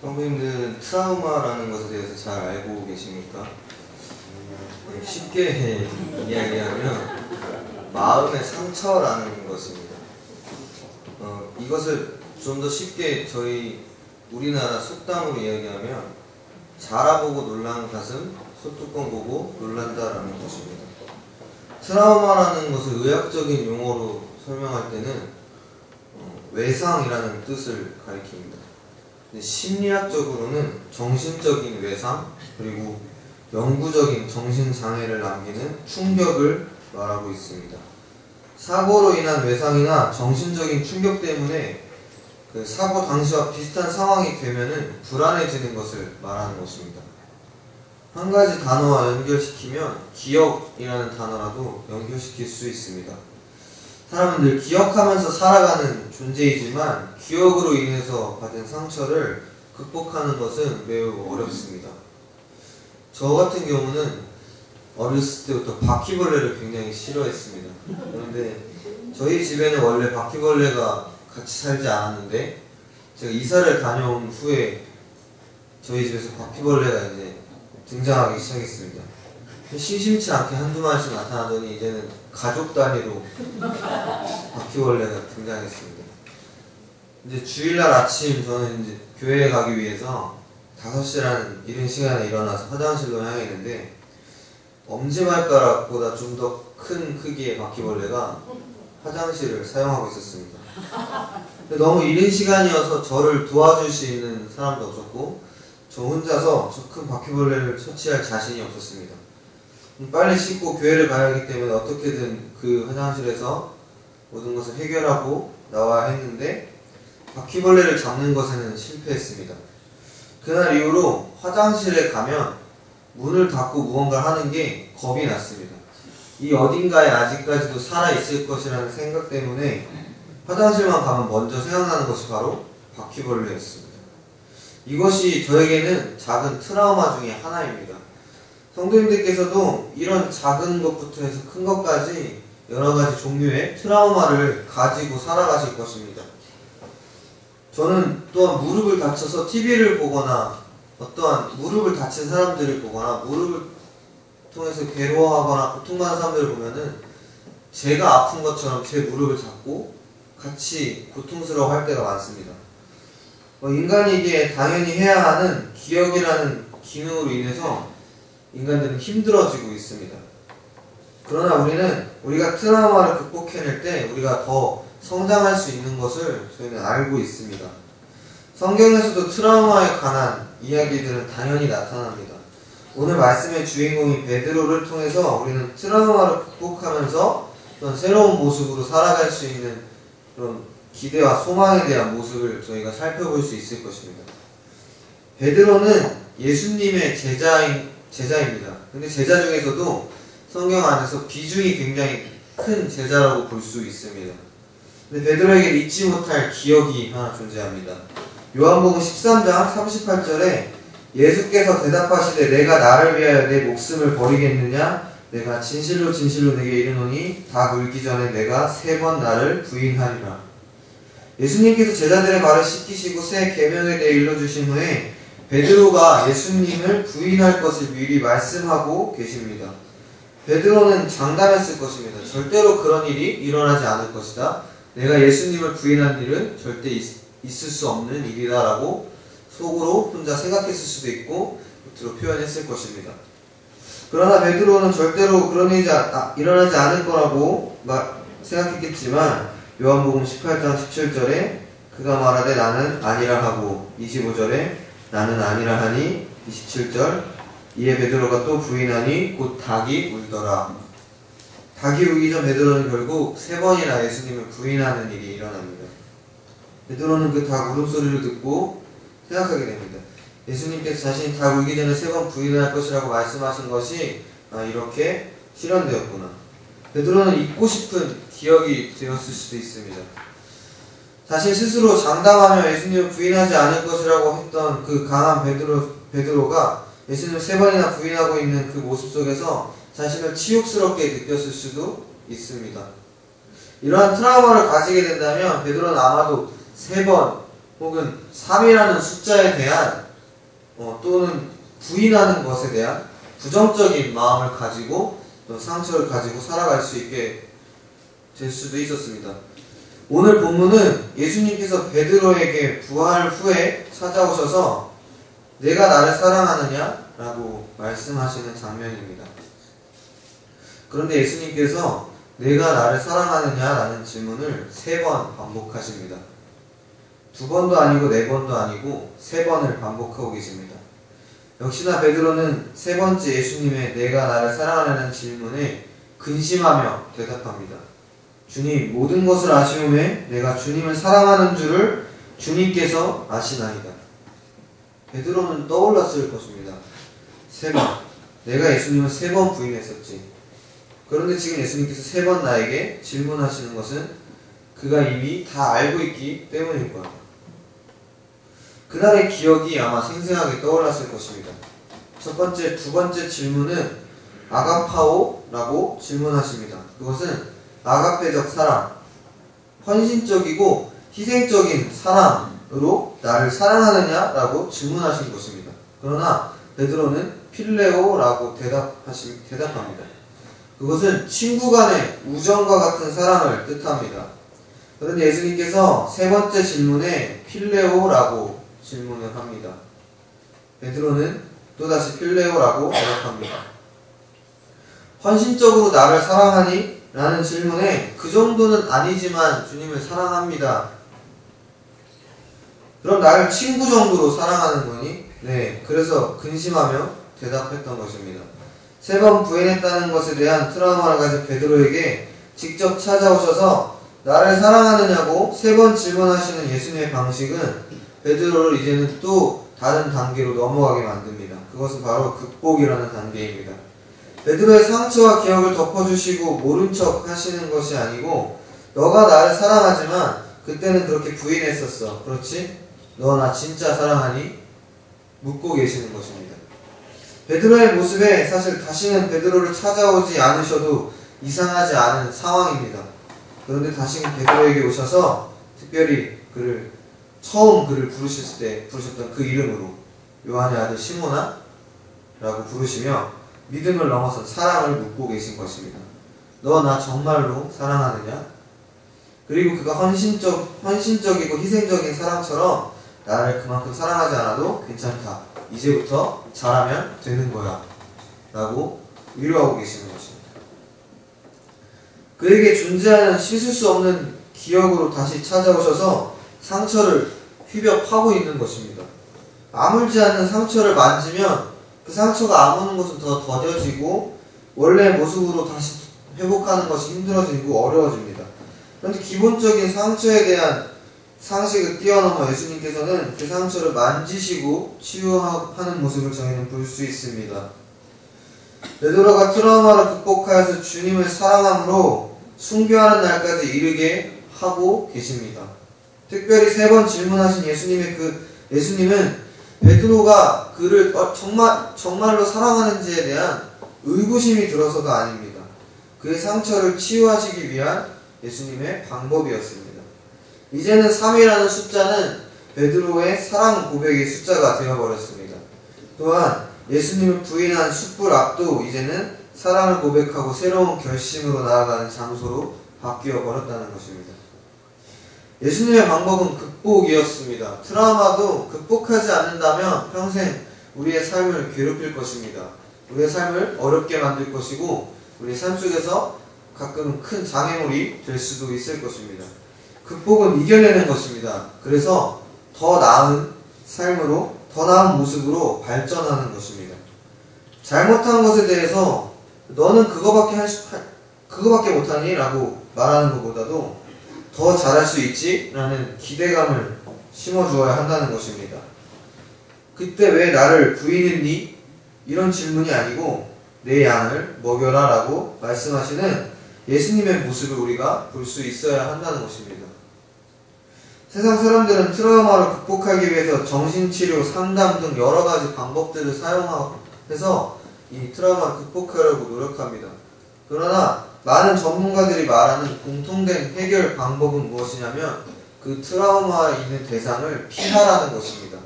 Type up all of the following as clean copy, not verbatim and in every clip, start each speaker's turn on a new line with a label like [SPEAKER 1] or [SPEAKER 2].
[SPEAKER 1] 성도님들은 트라우마라는 것에 대해서 잘 알고 계십니까? 쉽게 이야기하면 마음의 상처라는 것입니다. 이것을 좀 더 쉽게 우리나라 속담으로 이야기하면 자라보고 놀란 가슴, 소뚜껑 보고 놀란다라는 것입니다. 트라우마라는 것을 의학적인 용어로 설명할 때는 외상이라는 뜻을 가리킵니다. 심리학적으로는 정신적인 외상, 그리고 영구적인 정신장애를 남기는 충격을 말하고 있습니다. 사고로 인한 외상이나 정신적인 충격 때문에 그 사고 당시와 비슷한 상황이 되면은 불안해지는 것을 말하는 것입니다. 한 가지 단어와 연결시키면 기억이라는 단어라도 연결시킬 수 있습니다. 사람은 늘 기억하면서 살아가는 존재이지만 기억으로 인해서 받은 상처를 극복하는 것은 매우 어렵습니다. 저 같은 경우는 어렸을 때부터 바퀴벌레를 굉장히 싫어했습니다. 그런데 저희 집에는 원래 바퀴벌레가 같이 살지 않았는데 제가 이사를 다녀온 후에 저희 집에서 바퀴벌레가 이제 등장하기 시작했습니다. 심심치 않게 한두 마리씩 나타나더니 이제는 가족 단위로 바퀴벌레가 등장했습니다. 이제 주일날 아침 저는 이제 교회에 가기 위해서 5시라는 이른 시간에 일어나서 화장실로 향했는데 엄지발가락보다 좀 더 큰 크기의 바퀴벌레가 화장실을 사용하고 있었습니다. 근데 너무 이른 시간이어서 저를 도와줄 수 있는 사람도 없었고 저 혼자서 저 큰 바퀴벌레를 처치할 자신이 없었습니다. 빨리 씻고 교회를 가야 하기 때문에 어떻게든 그 화장실에서 모든 것을 해결하고 나와야 했는데 바퀴벌레를 잡는 것에는 실패했습니다. 그날 이후로 화장실에 가면 문을 닫고 무언가를 하는 게 겁이 났습니다. 이 어딘가에 아직까지도 살아있을 것이라는 생각 때문에 화장실만 가면 먼저 생각나는 것이 바로 바퀴벌레였습니다. 이것이 저에게는 작은 트라우마 중에 하나입니다. 성도님들께서도 이런 작은 것부터 해서 큰 것까지 여러가지 종류의 트라우마를 가지고 살아가실 것입니다. 저는 또한 무릎을 다쳐서 TV를 보거나 어떠한 무릎을 다친 사람들을 보거나 무릎을 통해서 괴로워하거나 고통받는 사람들을 보면은 제가 아픈 것처럼 제 무릎을 잡고 같이 고통스러워 할 때가 많습니다. 인간이기에 당연히 해야 하는 기억이라는 기능으로 인해서 인간들은 힘들어지고 있습니다. 그러나 우리가 트라우마를 극복해낼 때 우리가 더 성장할 수 있는 것을 저희는 알고 있습니다. 성경에서도 트라우마에 관한 이야기들은 당연히 나타납니다. 오늘 말씀의 주인공인 베드로를 통해서 우리는 트라우마를 극복하면서 어떤 새로운 모습으로 살아갈 수 있는 그런 기대와 소망에 대한 모습을 저희가 살펴볼 수 있을 것입니다. 베드로는 예수님의 제자입니다. 근데 제자 중에서도 성경 안에서 비중이 굉장히 큰 제자라고 볼 수 있습니다. 근데 베드로에게 잊지 못할 기억이 하나 존재합니다. 요한복음 13장 38절에 예수께서 대답하시되 내가 나를 위하여 내 목숨을 버리겠느냐? 내가 진실로 진실로 내게 이르노니 다 물기 전에 내가 3번 나를 부인하리라. 예수님께서 제자들의 발을 씻기시고 새 계명에 대해 일러주신 후에 베드로가 예수님을 부인할 것을 미리 말씀하고 계십니다. 베드로는 장담했을 것입니다. 절대로 그런 일이 일어나지 않을 것이다. 내가 예수님을 부인한 일은 절대 있을 수 없는 일이다 라고 속으로 혼자 생각했을 수도 있고 겉으로 표현했을 것입니다. 그러나 베드로는 절대로 그런 일이 일어나지 않을 거라고 생각했겠지만 요한복음 18장 17절에 그가 말하되 나는 아니라 하고 25절에 나는 아니라 하니 27절 이에 베드로가 또 부인하니 곧 닭이 울더라. 닭이 울기 전 베드로는 결국 3번이나 예수님을 부인하는 일이 일어납니다. 베드로는 그 닭 울음소리를 듣고 생각하게 됩니다. 예수님께서 자신이 닭 울기 전에 3번 부인할 것이라고 말씀하신 것이 이렇게 실현되었구나. 베드로는 잊고 싶은 기억이 되었을 수도 있습니다. 자신 스스로 장담하며 예수님을 부인하지 않을 것이라고 했던 그 강한 베드로가 예수님을 3번이나 부인하고 있는 그 모습 속에서 자신을 치욕스럽게 느꼈을 수도 있습니다. 이러한 트라우마를 가지게 된다면 베드로는 아마도 3번 혹은 3이라는 숫자에 대한 또는 부인하는 것에 대한 부정적인 마음을 가지고 또 상처를 가지고 살아갈 수 있게 될 수도 있었습니다. 오늘 본문은 예수님께서 베드로에게 부활 후에 찾아오셔서 내가 나를 사랑하느냐? 라고 말씀하시는 장면입니다. 그런데 예수님께서 내가 나를 사랑하느냐? 라는 질문을 3번 반복하십니다. 2번도 아니고 4번도 아니고 3번을 반복하고 계십니다. 역시나 베드로는 3번째 예수님의 내가 나를 사랑하느냐는 질문에 근심하며 대답합니다. 주님, 모든 것을 아시오매 내가 주님을 사랑하는 줄을 주님께서 아시나이다. 베드로는 떠올랐을 것입니다. 3번. 내가 예수님을 3번 부인했었지. 그런데 지금 예수님께서 3번 나에게 질문하시는 것은 그가 이미 다 알고 있기 때문일 거야. 그날의 기억이 아마 생생하게 떠올랐을 것입니다. 첫 번째, 2번째 질문은 아가파오라고 질문하십니다. 그것은 아가페적 사랑, 헌신적이고 희생적인 사랑으로 나를 사랑하느냐라고 질문하신 것입니다. 그러나 베드로는 필레오라고 대답합니다. 그것은 친구 간의 우정과 같은 사랑을 뜻합니다. 그런데 예수님께서 3번째 질문에 필레오라고 질문을 합니다. 베드로는 또다시 필레오라고 대답합니다. 헌신적으로 나를 사랑하니? 라는 질문에 그 정도는 아니지만 주님을 사랑합니다. 그럼 나를 친구 정도로 사랑하는 거니? 네, 그래서 근심하며 대답했던 것입니다. 3번 부인했다는 것에 대한 트라우마를 가진 베드로에게 직접 찾아오셔서 나를 사랑하느냐고 3번 질문하시는 예수님의 방식은 베드로를 이제는 또 다른 단계로 넘어가게 만듭니다. 그것은 바로 극복이라는 단계입니다. 베드로의 상처와 기억을 덮어주시고 모른 척 하시는 것이 아니고 너가 나를 사랑하지만 그때는 그렇게 부인했었어. 그렇지? 너 나 진짜 사랑하니? 묻고 계시는 것입니다. 베드로의 모습에 사실 다시는 베드로를 찾아오지 않으셔도 이상하지 않은 상황입니다. 그런데 다시는 베드로에게 오셔서 특별히 처음 그를 부르셨을 때 부르셨던 그 이름으로 요한의 아들 시몬아? 라고 부르시며 믿음을 넘어선 사랑을 묻고 계신 것입니다. 너 나 정말로 사랑하느냐? 그리고 그가 헌신적이고 희생적인 사랑처럼 나를 그만큼 사랑하지 않아도 괜찮다. 이제부터 잘하면 되는 거야. 라고 위로하고 계시는 것입니다. 그에게 존재하는 씻을 수 없는 기억으로 다시 찾아오셔서 상처를 휘벼 파고 있는 것입니다. 아물지 않는 상처를 만지면 그 상처가 아무는 것은 더 더뎌지고 원래 모습으로 다시 회복하는 것이 힘들어지고 어려워집니다. 그런데 기본적인 상처에 대한 상식을 뛰어넘어 예수님께서는 그 상처를 만지시고 치유하는 모습을 저희는 볼 수 있습니다. 베드로가 트라우마를 극복하여서 주님을 사랑함으로 순교하는 날까지 이르게 하고 계십니다. 특별히 3번 질문하신 예수님은 베드로가 그를 정말로 사랑하는지에 대한 의구심이 들어서가 아닙니다. 그의 상처를 치유하시기 위한 예수님의 방법이었습니다. 이제는 3이라는 숫자는 베드로의 사랑 고백의 숫자가 되어버렸습니다. 또한 예수님을 부인한 숯불 앞도 이제는 사랑을 고백하고 새로운 결심으로 나아가는 장소로 바뀌어 버렸다는 것입니다. 예수님의 방법은 극복이었습니다. 트라우마도 극복하지 않는다면 평생 우리의 삶을 괴롭힐 것입니다. 우리의 삶을 어렵게 만들 것이고 우리의 삶 속에서 가끔은 큰 장애물이 될 수도 있을 것입니다. 극복은 이겨내는 것입니다. 그래서 더 나은 삶으로, 더 나은 모습으로 발전하는 것입니다. 잘못한 것에 대해서 너는 그거밖에 못하니? 라고 말하는 것보다도 더 잘할 수 있지? 라는 기대감을 심어주어야 한다는 것입니다. 그때 왜 나를 부인했니? 이런 질문이 아니고 내 양을 먹여라 라고 말씀하시는 예수님의 모습을 우리가 볼 수 있어야 한다는 것입니다. 세상 사람들은 트라우마를 극복하기 위해서 정신치료, 상담 등 여러가지 방법들을 사용해서 이 트라우마를 극복하려고 노력합니다. 그러나 많은 전문가들이 말하는 공통된 해결 방법은 무엇이냐면 그 트라우마 있는 대상을 피하라는 것입니다.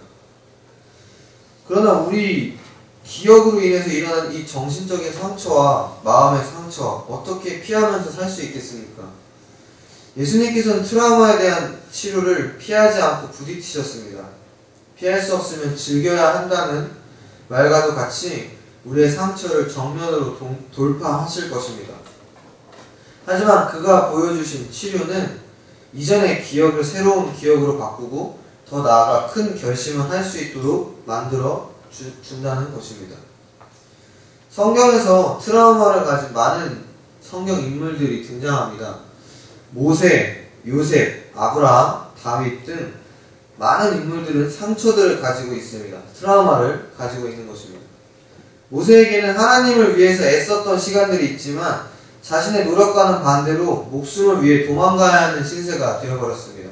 [SPEAKER 1] 그러나 우리 기억으로 인해서 일어난 이 정신적인 상처와 마음의 상처 어떻게 피하면서 살 수 있겠습니까? 예수님께서는 트라우마에 대한 치료를 피하지 않고 부딪히셨습니다. 피할 수 없으면 즐겨야 한다는 말과도 같이 우리의 상처를 정면으로 돌파하실 것입니다. 하지만 그가 보여주신 치료는 이전의 기억을 새로운 기억으로 바꾸고 더 나아가 큰 결심을 할 수 있도록 만들어 준다는 것입니다. 성경에서 트라우마를 가진 많은 성경 인물들이 등장합니다. 모세, 요셉, 아브라함, 다윗 등 많은 인물들은 상처들을 가지고 있습니다. 트라우마를 가지고 있는 것입니다. 모세에게는 하나님을 위해서 애썼던 시간들이 있지만 자신의 노력과는 반대로 목숨을 위해 도망가야 하는 신세가 되어버렸습니다.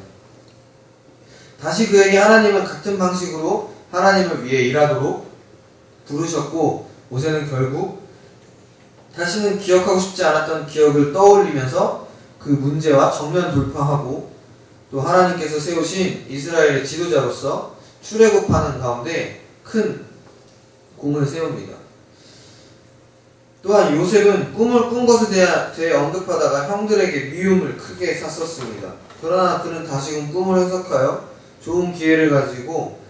[SPEAKER 1] 다시 그에게 하나님은 같은 방식으로 하나님을 위해 일하도록 부르셨고, 모세는 결국 다시는 기억하고 싶지 않았던 기억을 떠올리면서 그 문제와 정면 돌파하고 또 하나님께서 세우신 이스라엘의 지도자로서 출애굽하는 가운데 큰 공을 세웁니다. 또한 요셉은 꿈을 꾼 것에 대해 언급하다가 형들에게 미움을 크게 샀었습니다. 그러나 그는 다시금 꿈을 해석하여 좋은 기회를 가지고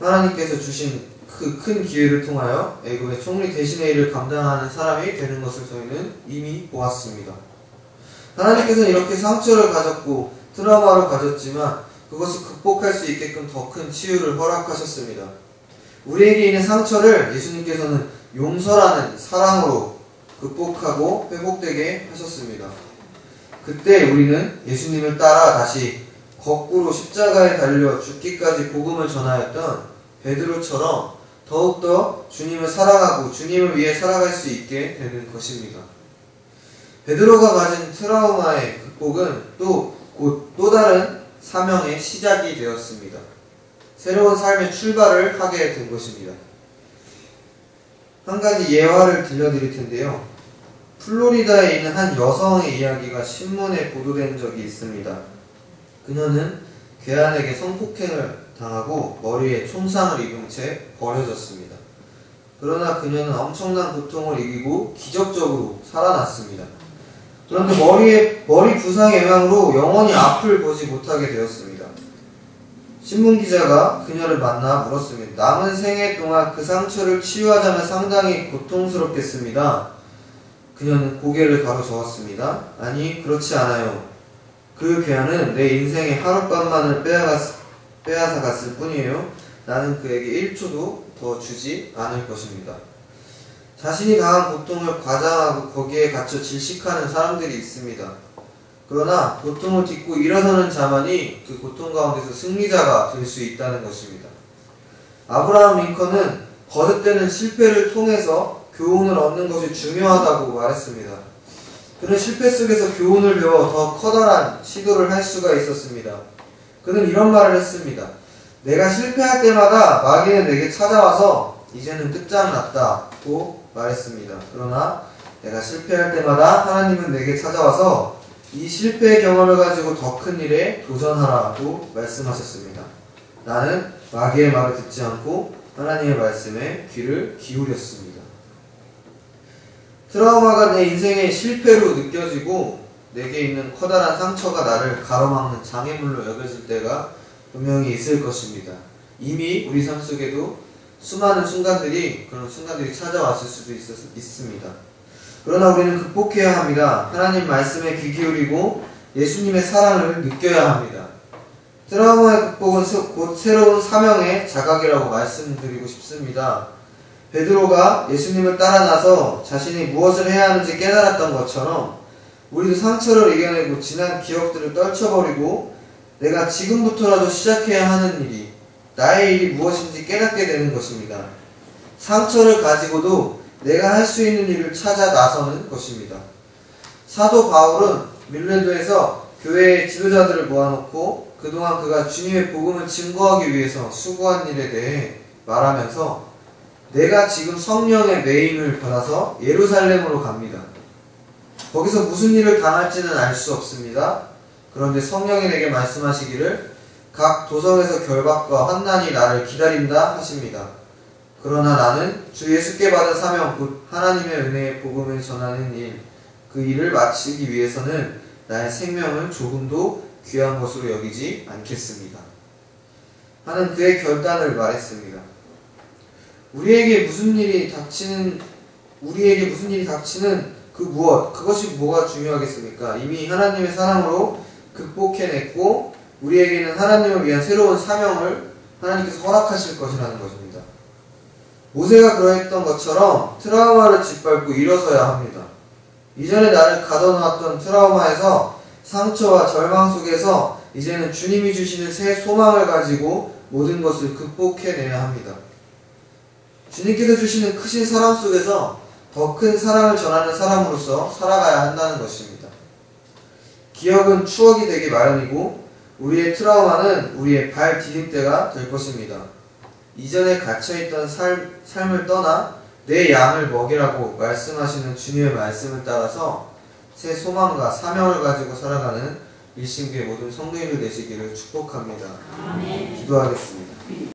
[SPEAKER 1] 하나님께서 주신 그 큰 기회를 통하여 애굽의 총리 대신의 일을 감당하는 사람이 되는 것을 저희는 이미 보았습니다. 하나님께서는 이렇게 상처를 가졌고 트라우마를 가졌지만 그것을 극복할 수 있게끔 더 큰 치유를 허락하셨습니다. 우리에게 있는 상처를 예수님께서는 용서라는 사랑으로 극복하고 회복되게 하셨습니다. 그때 우리는 예수님을 따라 다시 거꾸로 십자가에 달려 죽기까지 복음을 전하였던 베드로처럼 더욱더 주님을 사랑하고 주님을 위해 살아갈 수 있게 되는 것입니다. 베드로가 가진 트라우마의 극복은 곧 또 다른 사명의 시작이 되었습니다. 새로운 삶의 출발을 하게 된 것입니다. 한 가지 예화를 들려드릴 텐데요. 플로리다에 있는 한 여성의 이야기가 신문에 보도된 적이 있습니다. 그녀는 괴한에게 성폭행을 당하고 머리에 총상을 입은 채 버려졌습니다. 그러나 그녀는 엄청난 고통을 이기고 기적적으로 살아났습니다. 그런데 머리 부상의 영향으로 영원히 앞을 보지 못하게 되었습니다. 신문기자가 그녀를 만나 물었습니다. 남은 생애 동안 그 상처를 치유하자면 상당히 고통스럽겠습니다. 그녀는 고개를 가로저었습니다. 아니, 그렇지 않아요. 그 괴한은 내 인생의 하룻밤만을 빼앗아갔을 뿐이에요. 나는 그에게 1초도 더 주지 않을 것입니다. 자신이 당한 고통을 과장하고 거기에 갇혀 질식하는 사람들이 있습니다. 그러나 고통을 딛고 일어서는 자만이 그 고통 가운데서 승리자가 될 수 있다는 것입니다. 아브라함 링컨은 거듭되는 실패를 통해서 교훈을 얻는 것이 중요하다고 말했습니다. 그는 실패 속에서 교훈을 배워 더 커다란 시도를 할 수가 있었습니다. 그는 이런 말을 했습니다. 내가 실패할 때마다 마귀는 내게 찾아와서 이제는 끝장났다고 말했습니다. 그러나 내가 실패할 때마다 하나님은 내게 찾아와서 이 실패의 경험을 가지고 더 큰 일에 도전하라고 말씀하셨습니다. 나는 마귀의 말을 듣지 않고 하나님의 말씀에 귀를 기울였습니다. 트라우마가 내 인생의 실패로 느껴지고 내게 있는 커다란 상처가 나를 가로막는 장애물로 여겨질 때가 분명히 있을 것입니다. 이미 우리 삶 속에도 수많은 그런 순간들이 찾아왔을 수도 있습니다. 그러나 우리는 극복해야 합니다. 하나님 말씀에 귀 기울이고 예수님의 사랑을 느껴야 합니다. 트라우마의 극복은 곧 새로운 사명의 자각이라고 말씀드리고 싶습니다. 베드로가 예수님을 따라 나서 자신이 무엇을 해야 하는지 깨달았던 것처럼 우리도 상처를 이겨내고 지난 기억들을 떨쳐버리고 내가 지금부터라도 시작해야 하는 일이, 나의 일이 무엇인지 깨닫게 되는 것입니다. 상처를 가지고도 내가 할 수 있는 일을 찾아 나서는 것입니다. 사도 바울은 밀레도에서 교회의 지도자들을 모아놓고 그동안 그가 주님의 복음을 증거하기 위해서 수고한 일에 대해 말하면서 내가 지금 성령의 매임을 받아서 예루살렘으로 갑니다. 거기서 무슨 일을 당할지는 알 수 없습니다. 그런데 성령이 내게 말씀하시기를 각 도성에서 결박과 환난이 나를 기다린다 하십니다. 그러나 나는 주 예수께 받은 사명 곧 하나님의 은혜의 복음을 전하는 일, 그 일을 마치기 위해서는 나의 생명을 조금도 귀한 것으로 여기지 않겠습니다. 하는 그의 결단을 말했습니다. 우리에게 무슨 일이 닥치는 그 무엇, 그것이 뭐가 중요하겠습니까? 이미 하나님의 사랑으로 극복해냈고 우리에게는 하나님을 위한 새로운 사명을 하나님께서 허락하실 것이라는 것입니다. 모세가 그러했던 것처럼 트라우마를 짓밟고 일어서야 합니다. 이전에 나를 가둬놓았던 트라우마에서 상처와 절망 속에서 이제는 주님이 주시는 새 소망을 가지고 모든 것을 극복해내야 합니다. 주님께서 주시는 크신 사랑 속에서 더 큰 사랑을 전하는 사람으로서 살아가야 한다는 것입니다. 기억은 추억이 되기 마련이고 우리의 트라우마는 우리의 발 디딤대가 될 것입니다. 이전에 갇혀있던 삶을 떠나 내 양을 먹이라고 말씀하시는 주님의 말씀을 따라서 새 소망과 사명을 가지고 살아가는 일신교의 모든 성도님들 되시기를 축복합니다.
[SPEAKER 2] 아멘.
[SPEAKER 1] 기도하겠습니다.